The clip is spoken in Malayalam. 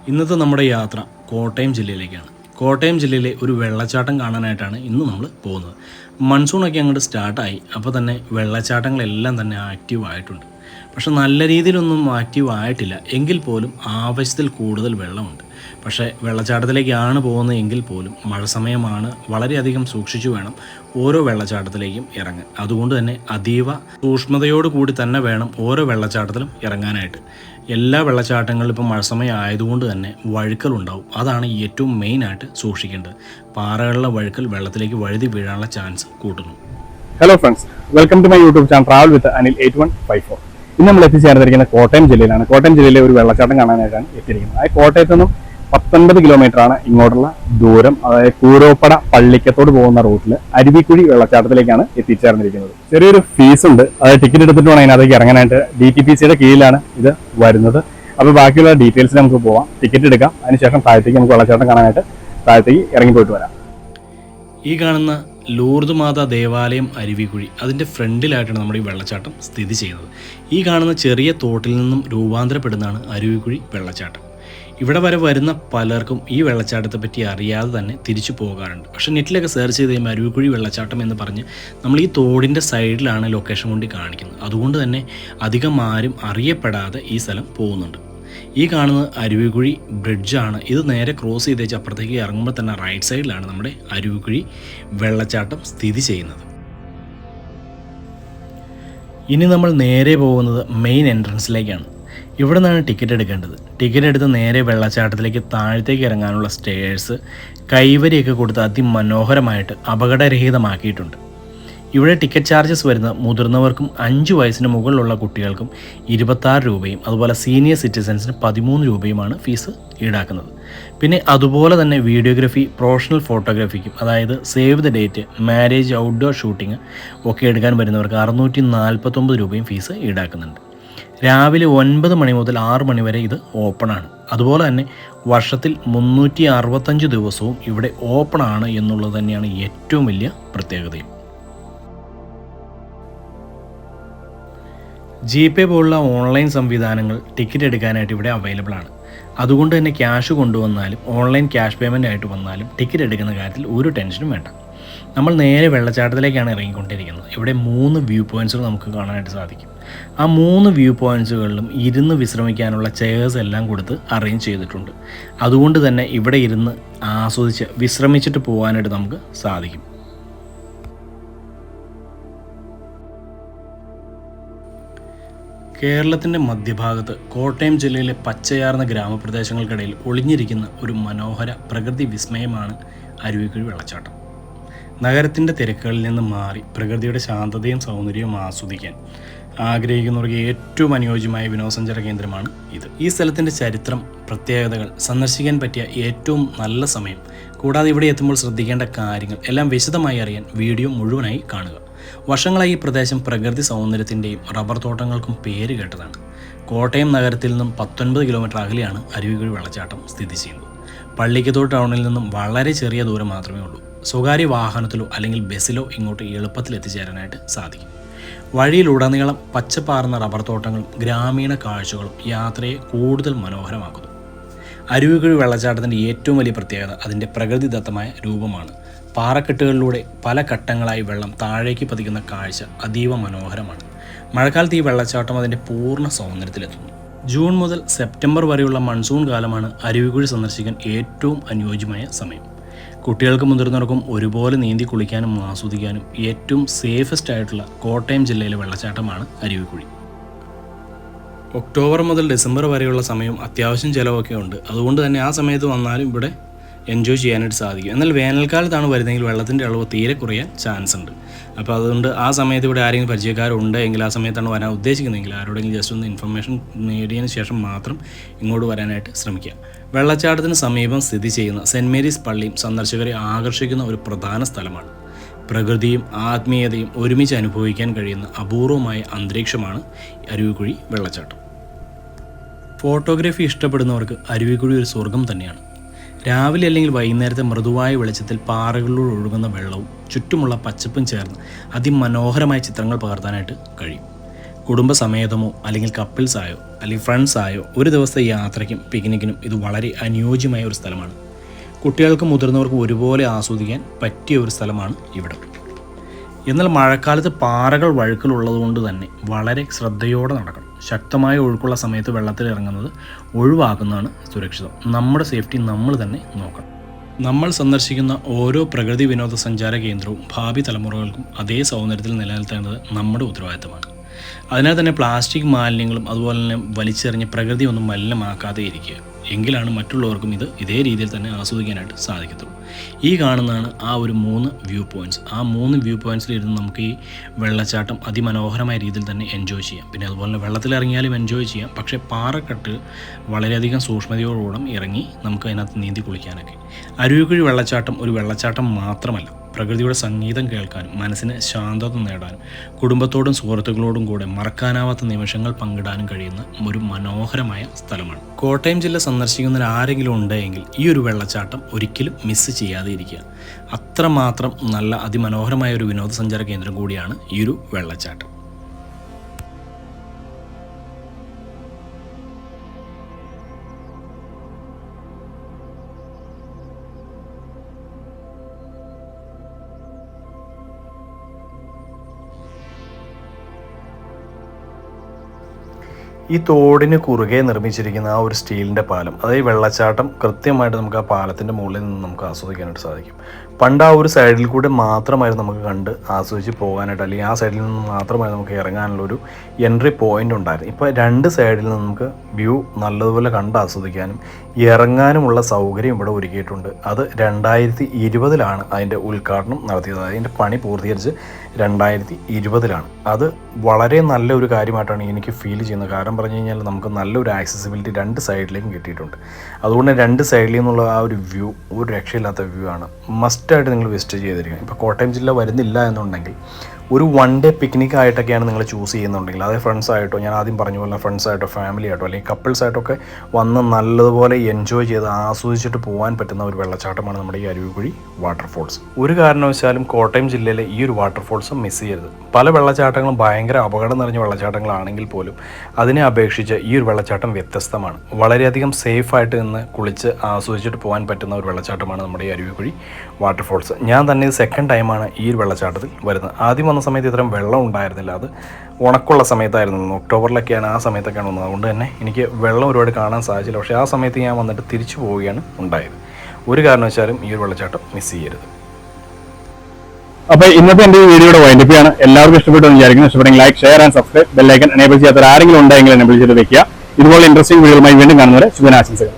ഇന്നത്തെ നമ്മുടെ യാത്ര കോട്ടയം ജില്ലയിലേക്കാണ്. കോട്ടയം ജില്ലയിലെ ഒരു വെള്ളച്ചാട്ടം കാണാനായിട്ടാണ് ഇന്ന് നമ്മൾ പോകുന്നത്. മൺസൂണൊക്കെ അങ്ങോട്ട് സ്റ്റാർട്ടായി, അപ്പോൾ തന്നെ വെള്ളച്ചാട്ടങ്ങളെല്ലാം തന്നെ ആക്റ്റീവ് ആയിട്ടുണ്ട്. പക്ഷെ നല്ല രീതിയിലൊന്നും ആക്റ്റീവ് ആയിട്ടില്ല, എങ്കിൽ പോലും ആവശ്യത്തിൽ കൂടുതൽ വെള്ളമുണ്ട്. പക്ഷേ വെള്ളച്ചാട്ടത്തിലേക്കാണ് പോകുന്നത് എങ്കിൽ പോലും മഴ സമയമാണ്, വളരെയധികം സൂക്ഷിച്ചു വേണം ഓരോ വെള്ളച്ചാട്ടത്തിലേക്കും ഇറങ്ങാൻ. അതുകൊണ്ട് തന്നെ അതീവ സൂക്ഷ്മതയോട് കൂടി തന്നെ വേണം ഓരോ വെള്ളച്ചാട്ടത്തിലും ഇറങ്ങാനായിട്ട്. എല്ലാ വെള്ളച്ചാട്ടങ്ങളിലും ഇപ്പം മഴ സമയം ആയതുകൊണ്ട് തന്നെ വഴുക്കലുണ്ടാവും. അതാണ് ഏറ്റവും മെയിനായിട്ട് സൂക്ഷിക്കേണ്ടത്. പാറകളിലെ വഴുക്കൽ വെള്ളത്തിലേക്ക് വഴുതി വീഴാനുള്ള ചാൻസ് കൂട്ടുന്നു. Hello friends, welcome to my YouTube channel travel with Anil 8154. ഇന്ന് നമ്മൾ എത്തിച്ചേർന്നിരിക്കുന്നത് കോട്ടയം ജില്ലയിലാണ്. കോട്ടയം ജില്ലയിലെ ഒരു വെള്ളച്ചാട്ടം കാണാനായിട്ടാണ് എത്തിയിരിക്കുന്നത്. ആ കോട്ടയത്ത് നിന്നും 19 കിലോമീറ്ററാണ് ഇങ്ങോട്ടുള്ള ദൂരം. അതായത് കൂരോപ്പട പള്ളിക്കത്തോട് പോകുന്ന റൂട്ടിൽ അരുവിക്കുഴി വെള്ളച്ചാട്ടത്തിലേക്കാണ് എത്തിച്ചേർന്നിരിക്കുന്നത്. ചെറിയൊരു ഫീസ് ഉണ്ട്, അതായത് ടിക്കറ്റ് എടുത്തിട്ട് വേണം അതിനകത്തേക്ക് ഇറങ്ങാനായിട്ട്. DTPCയുടെ കീഴിലാണ് ഇത് വരുന്നത്. അപ്പോൾ ബാക്കിയുള്ള ഡീറ്റെയിൽസ് നമുക്ക് പോവാം. ടിക്കറ്റ് എടുക്കാം, അതിനുശേഷം താഴത്തേക്ക് നമുക്ക് വെള്ളച്ചാട്ടം കാണാനായിട്ട് താഴത്തേക്ക് ഇറങ്ങി പോയിട്ട് വരാം. ഈ കാണുന്ന ലൂർദ് മാതാ ദേവാലയം അരുവിക്കുഴി, അതിൻ്റെ ഫ്രണ്ടിലായിട്ടാണ് നമ്മുടെ ഈ വെള്ളച്ചാട്ടം സ്ഥിതി ചെയ്യുന്നത്. ഈ കാണുന്ന ചെറിയ തോട്ടിൽ നിന്നും രൂപാന്തരപ്പെടുന്നതാണ് അരുവിക്കുഴി വെള്ളച്ചാട്ടം. ഇവിടെ വരെ വരുന്ന പലർക്കും ഈ വെള്ളച്ചാട്ടത്തെ പറ്റി അറിയാതെ തന്നെ തിരിച്ചു പോകാറുണ്ട്. പക്ഷേ നെറ്റിലൊക്കെ സെർച്ച് ചെയ്ത് കഴിയുമ്പോൾ അരുവിക്കുഴി വെള്ളച്ചാട്ടം എന്ന് പറഞ്ഞ് നമ്മൾ ഈ തോടിൻ്റെ സൈഡിലാണ് ലൊക്കേഷൻ കൊണ്ട് കാണിക്കുന്നത്. അതുകൊണ്ട് തന്നെ അധികം ആരും അറിയപ്പെടാതെ ഈ സ്ഥലം പോകുന്നുണ്ട്. ഈ കാണുന്നത് അരുവിക്കുഴി ബ്രിഡ്ജാണ്. ഇത് നേരെ ക്രോസ് ചെയ്തേച്ച് അപ്പുറത്തേക്ക് ഇറങ്ങുമ്പോൾ തന്നെ റൈറ്റ് സൈഡിലാണ് നമ്മുടെ അരുവിക്കുഴി വെള്ളച്ചാട്ടം സ്ഥിതി ചെയ്യുന്നത്. ഇനി നമ്മൾ നേരെ പോകുന്നത് മെയിൻ എൻട്രൻസിലേക്കാണ്. ഇവിടെ നിന്നാണ് ടിക്കറ്റ് എടുക്കേണ്ടത്. ടിക്കറ്റ് എടുത്ത് നേരെ വെള്ളച്ചാട്ടത്തിലേക്ക് താഴത്തേക്ക് ഇറങ്ങാനുള്ള സ്റ്റേഴ്സ് കൈവരിയൊക്കെ കൊടുത്ത് അതിമനോഹരമായിട്ട് അപകടരഹിതമാക്കിയിട്ടുണ്ട്. ഇവിടെ ടിക്കറ്റ് ചാർജസ് വരുന്നത് മുതിർന്നവർക്കും 5 വയസ്സിന് മുകളിലുള്ള കുട്ടികൾക്കും 26 രൂപയും അതുപോലെ സീനിയർ സിറ്റിസൻസിന് 13 രൂപയുമാണ് ഫീസ് ഈടാക്കുന്നത്. പിന്നെ അതുപോലെ തന്നെ വീഡിയോഗ്രാഫി, പ്രൊഫഷണൽ ഫോട്ടോഗ്രാഫിക്കും, അതായത് save the date, marriage, outdoor shooting ഒക്കെ എടുക്കാൻ വരുന്നവർക്ക് 649 രൂപയും ഫീസ് ഈടാക്കുന്നുണ്ട്. രാവിലെ 9 മണി മുതൽ 6 മണി വരെ ഇത് ഓപ്പണാണ്. അതുപോലെ തന്നെ വർഷത്തിൽ 365 ദിവസവും ഇവിടെ ഓപ്പണാണ് എന്നുള്ളത് തന്നെയാണ് ഏറ്റവും വലിയ പ്രത്യേകതയും. GPay പോലുള്ള ഓൺലൈൻ സംവിധാനങ്ങൾ ടിക്കറ്റ് എടുക്കാനായിട്ട് ഇവിടെ അവൈലബിൾ ആണ്. അതുകൊണ്ട് തന്നെ ക്യാഷ് കൊണ്ടുവന്നാലും ഓൺലൈൻ ക്യാഷ് പേയ്മെൻ്റ് ആയിട്ട് വന്നാലും ടിക്കറ്റ് എടുക്കുന്ന കാര്യത്തിൽ ഒരു ടെൻഷനും വേണ്ട. നമ്മൾ നേരെ വെള്ളച്ചാട്ടത്തിലേക്കാണ് ഇറങ്ങിക്കൊണ്ടിരിക്കുന്നത്. ഇവിടെ 3 വ്യൂ പോയിൻറ്റ്സുകൾ നമുക്ക് കാണാനായിട്ട് സാധിക്കും. ആ 3 വ്യൂ പോയിൻറ്റ്സുകളിലും ഇരുന്ന് വിശ്രമിക്കാനുള്ള ചെയർസ് എല്ലാം കൊടുത്ത് അറേഞ്ച് ചെയ്തിട്ടുണ്ട്. അതുകൊണ്ട് തന്നെ ഇവിടെ ഇരുന്ന് ആസ്വദിച്ച് വിശ്രമിച്ചിട്ട് പോകാനായിട്ട് നമുക്ക് സാധിക്കും. കേരളത്തിൻ്റെ മധ്യഭാഗത്ത് കോട്ടയം ജില്ലയിലെ പച്ചയാർന്ന ഗ്രാമപ്രദേശങ്ങൾക്കിടയിൽ ഒളിഞ്ഞിരിക്കുന്ന ഒരു മനോഹര പ്രകൃതി വിസ്മയമാണ് അരുവിക്കുഴി വെള്ളച്ചാട്ടം. നഗരത്തിൻ്റെ തിരക്കുകളിൽ നിന്ന് മാറി പ്രകൃതിയുടെ ശാന്തതയും സൗന്ദര്യവും ആസ്വദിക്കാൻ ആഗ്രഹിക്കുന്നവർക്ക് ഏറ്റവും അനുയോജ്യമായ വിനോദസഞ്ചാര കേന്ദ്രമാണ് ഇത്. ഈ സ്ഥലത്തിൻ്റെ ചരിത്രം, പ്രത്യേകതകൾ, സന്ദർശിക്കാൻ പറ്റിയ ഏറ്റവും നല്ല സമയം, കൂടാതെ ഇവിടെ എത്തുമ്പോൾ ശ്രദ്ധിക്കേണ്ട കാര്യങ്ങൾ എല്ലാം വിശദമായി അറിയാൻ വീഡിയോ മുഴുവനായി കാണുക. വർഷങ്ങളായി ഈ പ്രദേശം പ്രകൃതി സൗന്ദര്യത്തിൻ്റെയും റബ്ബർ തോട്ടങ്ങൾക്കും പേര് കേട്ടതാണ്. കോട്ടയം നഗരത്തിൽ നിന്നും 19 കിലോമീറ്റർ അകലെയാണ് അരുവിക്കുഴി വെള്ളച്ചാട്ടം സ്ഥിതി ചെയ്യുന്നത്. പള്ളിക്കത്തോട് ടൗണിൽ നിന്നും വളരെ ചെറിയ ദൂരം മാത്രമേ ഉള്ളൂ. സ്വകാര്യ വാഹനത്തിലോ അല്ലെങ്കിൽ ബസ്സിലോ ഇങ്ങോട്ട് എളുപ്പത്തിൽ എത്തിച്ചേരാനായിട്ട് സാധിക്കും. വഴിയിലുടനീളം പച്ചപ്പാർന്ന റബ്ബർ തോട്ടങ്ങളും ഗ്രാമീണ കാഴ്ചകളും യാത്രയെ കൂടുതൽ മനോഹരമാക്കുന്നു. അരുവിക്കുഴി വെള്ളച്ചാട്ടത്തിൻ്റെ ഏറ്റവും വലിയ പ്രത്യേകത അതിൻ്റെ പ്രകൃതിദത്തമായ രൂപമാണ്. പാറക്കെട്ടുകളിലൂടെ പല ഘട്ടങ്ങളായി വെള്ളം താഴേക്ക് പതിക്കുന്ന കാഴ്ച അതീവ മനോഹരമാണ്. മഴക്കാലത്ത് ഈ വെള്ളച്ചാട്ടം അതിൻ്റെ പൂർണ്ണ സൗന്ദര്യത്തിലെത്തുന്നു. ജൂൺ മുതൽ സെപ്റ്റംബർ വരെയുള്ള മൺസൂൺ കാലമാണ് അരുവിക്കുഴി സന്ദർശിക്കാൻ ഏറ്റവും അനുയോജ്യമായ സമയം. കുട്ടികൾക്കും മുതിർന്നവർക്കും ഒരുപോലെ നീന്തി കുളിക്കാനും ആസ്വദിക്കാനും ഏറ്റവും സേഫസ്റ്റ് ആയിട്ടുള്ള കോട്ടയം ജില്ലയിലെ വെള്ളച്ചാട്ടമാണ് അരുവിക്കുഴി. ഒക്ടോബർ മുതൽ ഡിസംബർ വരെയുള്ള സമയം അത്യാവശ്യം ചിലവൊക്കെ ഉണ്ട്. അതുകൊണ്ട് തന്നെ ആ സമയത്ത് വന്നാലും ഇവിടെ എൻജോയ് ചെയ്യാനായിട്ട് സാധിക്കും. എന്നാൽ വേനൽക്കാലത്താണ് വരുന്നതെങ്കിൽ വെള്ളത്തിൻ്റെ അളവ് തീരെ കുറയാൻ ചാൻസ് ഉണ്ട്. അപ്പോൾ അതുകൊണ്ട് ആ സമയത്ത് ഇവിടെ ആരെങ്കിലും പരിചയക്കാരുണ്ട് എങ്കിൽ ആ സമയത്താണ് വരാൻ ഉദ്ദേശിക്കുന്നതെങ്കിൽ ആരോടെങ്കിലും ജസ്റ്റ് ഒന്ന് ഇൻഫർമേഷൻ നേടിയതിന് ശേഷം മാത്രം ഇങ്ങോട്ട് വരാനായിട്ട് ശ്രമിക്കുക. വെള്ളച്ചാട്ടത്തിന് സമീപം സ്ഥിതി ചെയ്യുന്ന സെൻറ്റ് മേരീസ് പള്ളിയും സന്ദർശകരെ ആകർഷിക്കുന്ന ഒരു പ്രധാന സ്ഥലമാണ്. പ്രകൃതിയും ആത്മീയതയും ഒരുമിച്ച് അനുഭവിക്കാൻ കഴിയുന്ന അപൂർവമായ അന്തരീക്ഷമാണ് അരുവിക്കുഴി വെള്ളച്ചാട്ടം. ഫോട്ടോഗ്രാഫി ഇഷ്ടപ്പെടുന്നവർക്ക് അരുവിക്കുഴി ഒരു സ്വർഗം തന്നെയാണ്. രാവിലെ അല്ലെങ്കിൽ വൈകുന്നേരത്തെ മൃദുവായ വെളിച്ചത്തിൽ പാറകളിലൂടെ ഒഴുകുന്ന വെള്ളവും ചുറ്റുമുള്ള പച്ചപ്പും ചേർന്ന് അതിമനോഹരമായ ചിത്രങ്ങൾ പകർത്താനായിട്ട് കഴിയും. കുടുംബസമേതമോ അല്ലെങ്കിൽ കപ്പിൾസായോ അല്ലെങ്കിൽ ഫ്രണ്ട്സായോ ഒരു ദിവസത്തെ യാത്രയ്ക്കും പിക്നിക്കിനും ഇത് വളരെ അനുയോജ്യമായ ഒരു സ്ഥലമാണ്. കുട്ടികൾക്കും മുതിർന്നവർക്കും ഒരുപോലെ ആസ്വദിക്കാൻ പറ്റിയ ഒരു സ്ഥലമാണ് ഇവിടം. എന്നാൽ മഴക്കാലത്ത് പാറകൾ വഴുക്കലുള്ളതുകൊണ്ട് തന്നെ വളരെ ശ്രദ്ധയോടെ നടക്കണം. ശക്തമായ ഒഴുക്കുള്ള സമയത്ത് വെള്ളത്തിൽ ഇറങ്ങുന്നത് ഒഴിവാക്കുന്നതാണ് സുരക്ഷിതം. നമ്മുടെ സേഫ്റ്റി നമ്മൾ തന്നെ നോക്കണം. നമ്മൾ സന്ദർശിക്കുന്ന ഓരോ പ്രകൃതി വിനോദസഞ്ചാര കേന്ദ്രവും ഭാവി തലമുറകൾക്കും അതേ സൗന്ദര്യത്തിൽ നിലനിർത്തേണ്ടത് നമ്മുടെ ഉത്തരവാദിത്തമാണ്. അതിനാൽ തന്നെ പ്ലാസ്റ്റിക് മാലിന്യങ്ങളും അതുപോലെ തന്നെ വലിച്ചെറിഞ്ഞ് പ്രകൃതി ഒന്നും മലിനമാക്കാതെ ഇരിക്കുക. എങ്കിലാണ് മറ്റുള്ളവർക്കും ഇത് ഇതേ രീതിയിൽ തന്നെ ആസ്വദിക്കാനായിട്ട് സാധിക്കത്തുള്ളൂ. ഈ കാണുന്നതാണ് ആ ഒരു 3 വ്യൂ പോയിൻറ്റ്സ്. ആ 3 വ്യൂ പോയിൻറ്റ്സിലിരുന്ന് നമുക്ക് ഈ വെള്ളച്ചാട്ടം അതിമനോഹരമായ രീതിയിൽ തന്നെ എൻജോയ് ചെയ്യാം. പിന്നെ അതുപോലെ വെള്ളത്തിലിറങ്ങിയാലും എൻജോയ് ചെയ്യാം. പക്ഷേ പാറക്കെട്ട് വളരെയധികം സൂക്ഷ്മതയോടുകൂടെ ഇറങ്ങി നമുക്ക് അതിനകത്ത് നീന്തി കുളിക്കാനൊക്കെ. അരുവിക്കുഴി വെള്ളച്ചാട്ടം ഒരു വെള്ളച്ചാട്ടം മാത്രമല്ല, പ്രകൃതിയുടെ സംഗീതം കേൾക്കാനും മനസ്സിന് ശാന്തത നേടാനും കുടുംബത്തോടും സുഹൃത്തുക്കളോടും കൂടെ മറക്കാനാവാത്ത നിമിഷങ്ങൾ പങ്കിടാനും കഴിയുന്ന ഒരു മനോഹരമായ സ്ഥലമാണ്. കോട്ടയം ജില്ല സന്ദർശിക്കുന്നതിൽ ആരെങ്കിലും ഉണ്ടെങ്കിൽ ഈ ഒരു വെള്ളച്ചാട്ടം ഒരിക്കലും മിസ് ചെയ്യാതെ ഇരിക്കുക. അത്രമാത്രം നല്ല അതിമനോഹരമായ ഒരു വിനോദസഞ്ചാര കേന്ദ്രം കൂടിയാണ് ഈ ഒരു വെള്ളച്ചാട്ടം. ഈ തോടിന് കുറുകെ നിർമ്മിച്ചിരിക്കുന്ന ആ ഒരു സ്റ്റീലിൻ്റെ പാലം, അതായത് വെള്ളച്ചാട്ടം കൃത്യമായിട്ട് നമുക്ക് ആ പാലത്തിൻ്റെ മുകളിൽ നിന്ന് നമുക്ക് ആസ്വദിക്കാനായിട്ട് സാധിക്കും. പണ്ട് ആ ഒരു സൈഡിൽ കൂടെ മാത്രമായിരുന്നു നമുക്ക് കണ്ട് ആസ്വദിച്ച് പോകാനായിട്ട്, അല്ലെങ്കിൽ ആ സൈഡിൽ നിന്ന് മാത്രമായി നമുക്ക് ഇറങ്ങാനുള്ളൊരു എൻട്രി പോയിൻ്റ് ഉണ്ടായിരുന്നു. ഇപ്പോൾ 2 സൈഡിൽ നിന്ന് നമുക്ക് വ്യൂ നല്ലതുപോലെ കണ്ട് ആസ്വദിക്കാനും ഇറങ്ങാനുമുള്ള സൗകര്യം ഇവിടെ ഒരുക്കിയിട്ടുണ്ട്. അത് 2020 അതിൻ്റെ ഉദ്ഘാടനം നടത്തിയത്. അതിൻ്റെ പണി പൂർത്തീകരിച്ച് 2020 അത് വളരെ നല്ലൊരു കാര്യമായിട്ടാണ് എനിക്ക് ഫീൽ ചെയ്യുന്നത്. കാരണം പറഞ്ഞു കഴിഞ്ഞാൽ നമുക്ക് നല്ലൊരു ആക്സസിബിലിറ്റി 2 സൈഡിലേക്കും കിട്ടിയിട്ടുണ്ട്. അതുകൊണ്ട് 2 സൈഡിൽ നിന്നുള്ള ആ ഒരു വ്യൂ ഒരു രക്ഷയില്ലാത്ത വ്യൂ ആണ്. മസ്റ്റായിട്ട് നിങ്ങൾ വിസിറ്റ് ചെയ്തിരിക്കണം. ഇപ്പോൾ കോട്ടയം ജില്ല വരുന്നില്ല എന്നുണ്ടെങ്കിൽ ഒരു 1 ഡേ പിക്നിക് ആയിട്ടൊക്കെയാണ് നിങ്ങൾ ചൂസ് ചെയ്യുന്നുണ്ടെങ്കിൽ, അതായത് ഫ്രണ്ട്സായിട്ടോ, ഞാൻ ആദ്യം പറഞ്ഞ പോലെ ഫ്രണ്ട്സായിട്ടോ ഫാമിലി ആയിട്ടോ അല്ലെങ്കിൽ കപ്പിൾസായിട്ടൊക്കെ വന്ന് നല്ലതുപോലെ എൻജോയ് ചെയ്ത് ആസ്വദിച്ചിട്ട് പോകാൻ പറ്റുന്ന ഒരു വെള്ളച്ചാട്ടമാണ് നമ്മുടെ ഈ അരുവിക്കുഴി വാട്ടർഫോൾസ്. ഒരു കാരണവശാലും കോട്ടയം ജില്ലയിലെ ഈ ഒരു വാട്ടർഫോൾസ് മിസ് ചെയ്യരുത്. പല വെള്ളച്ചാട്ടങ്ങളും ഭയങ്കര അപകടം നിറഞ്ഞ വെള്ളച്ചാട്ടങ്ങളാണെങ്കിൽ പോലും അതിനെ അപേക്ഷിച്ച് ഈ ഒരു വെള്ളച്ചാട്ടം വ്യത്യസ്തമാണ്. വളരെയധികം സേഫായിട്ട് നിന്ന് കുളിച്ച് ആസ്വദിച്ചിട്ട് പോകാൻ പറ്റുന്ന ഒരു വെള്ളച്ചാട്ടമാണ് നമ്മുടെ ഈ അരുവിക്കുഴി വാട്ടർഫോൾസ്. ഞാൻ തന്നെ ഇത് 2nd ടൈമാണ് ഈ ഒരു വെള്ളച്ചാട്ടത്തിൽ വരുന്നത്. ആദ്യം വന്ന സമയത്ത് ഇത്രയും വെള്ളം ഉണ്ടായിരുന്നില്ല. അത് ഉണക്കുള്ള സമയത്തായിരുന്നു, ഒക്ടോബറിലൊക്കെയാണ്, ആ സമയത്തൊക്കെയാണ് വന്നത്. അതുകൊണ്ട് തന്നെ എനിക്ക് വെള്ളം ഒരുപാട് കാണാൻ സാധിച്ചില്ല. പക്ഷേ ആ സമയത്ത് ഞാൻ വന്നിട്ട് തിരിച്ചു പോവുകയാണ് ഉണ്ടായത്. ഒരു കാരണവശാലും ഈ ഒരു വെള്ളച്ചാട്ടം മിസ് ചെയ്യരുത്. അപ്പോൾ ഇന്നത്തെ എൻ്റെ ഈ വീഡിയോയുടെ വൈൻഡപ്പ് ആണ്. എല്ലാവർക്കും ഇഷ്ടപ്പെട്ടു എന്ന് വിചാരിക്കുന്നു. ഇഷ്ടപ്പെട്ടെങ്കിൽ like, share and subscribe, bell icon enable ചെയ്യാത്ത ആരെങ്കിലും ഉണ്ടെങ്കിൽ എനേബിൾ ചെയ്ത് വെക്കുക. ഇതുപോലെ ഇൻട്രസ്റ്റിംഗ് വീഡിയോകളുമായി വീണ്ടും കാണുന്നവരെ ശുഭനാശംസകൾ.